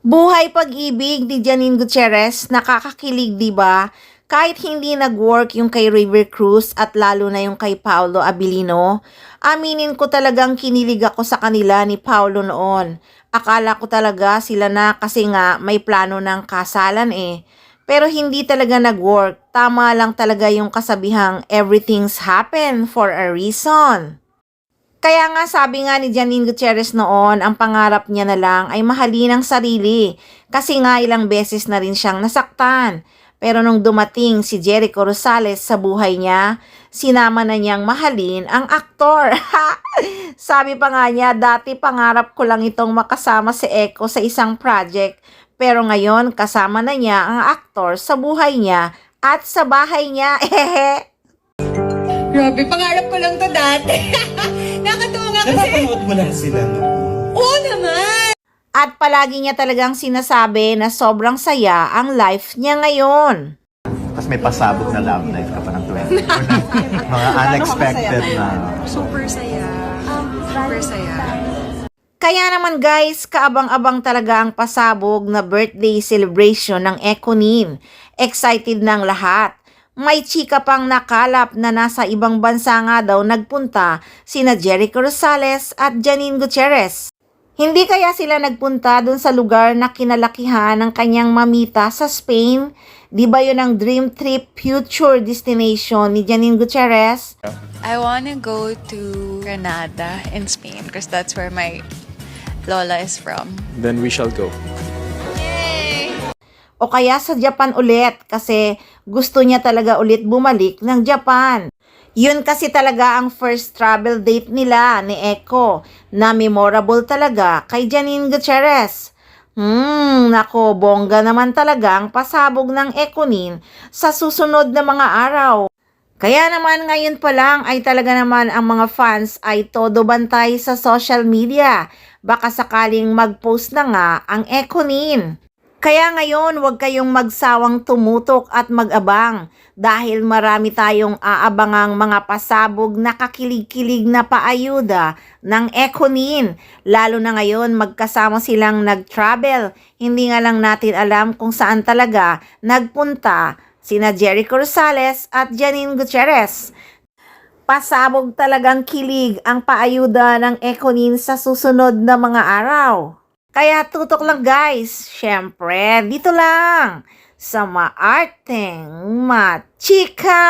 Buhay pag-ibig ni Janine Gutierrez, nakakakilig 'di ba? Kahit hindi nag-work yung kay River Cruz at lalo na yung kay Paolo Abilino, aminin ko talagang kinilig ako sa kanila ni Paolo noon. Akala ko talaga sila na kasi nga may plano ng kasalan eh. Pero hindi talaga nag-work. Tama lang talaga yung kasabihang everything's happen for a reason. Kaya nga sabi nga ni Janine Gutierrez noon, ang pangarap niya na lang ay mahalin ang sarili. Kasi nga ilang beses na rin siyang nasaktan. Pero nung dumating si Jericho Rosales sa buhay niya, sinama na niyang mahalin ang aktor. Sabi pa nga niya, dati pangarap ko lang itong makasama si Echo sa isang project. Pero ngayon kasama na niya ang aktor sa buhay niya at sa bahay niya. Grabe, pangarap ko lang to dati. Nakatuwa nga kasi. Napapanood mo lang sila, no? Oo naman! At palagi niya talagang sinasabi na sobrang saya ang life niya ngayon. Tapos may pasabog na love life ka pa ng 20. Mga unexpected na. Super saya. Super saya. Kaya naman guys, kaabang-abang talaga ang pasabog na birthday celebration ng Econin. Excited ng lahat. May chika pang nakalap na nasa ibang bansa nga daw nagpunta sina Jericho Rosales at Janine Gutierrez. Hindi kaya sila nagpunta dun sa lugar na kinalakihan ng kanyang mamita sa Spain? Di ba yun ang dream trip future destination ni Janine Gutierrez? I wanna go to Granada in Spain because that's where my Lola is from. Then we shall go. O kaya sa Japan ulit kasi gusto niya talaga ulit bumalik ng Japan. Yun kasi talaga ang first travel date nila ni Echo na memorable talaga kay Janine Gutierrez. Nako, bongga naman talaga ang pasabog ng Econin sa susunod na mga araw. Kaya naman ngayon pa lang ay talaga naman ang mga fans ay todo bantay sa social media. Baka sakaling mag-post na nga ang Econin. Kaya ngayon, huwag kayong magsawang tumutok at mag-abang dahil marami tayong aabangang mga pasabog na kakilig-kilig na paayuda ng Econin. Lalo na ngayon, magkasama silang nag-travel. Hindi nga lang natin alam kung saan talaga nagpunta sina Jericho Rosales at Janine Gutierrez. Pasabog talagang kilig ang paayuda ng Econin sa susunod na mga araw. Kaya tutok lang guys, syempre dito lang sa Maarteng Machika!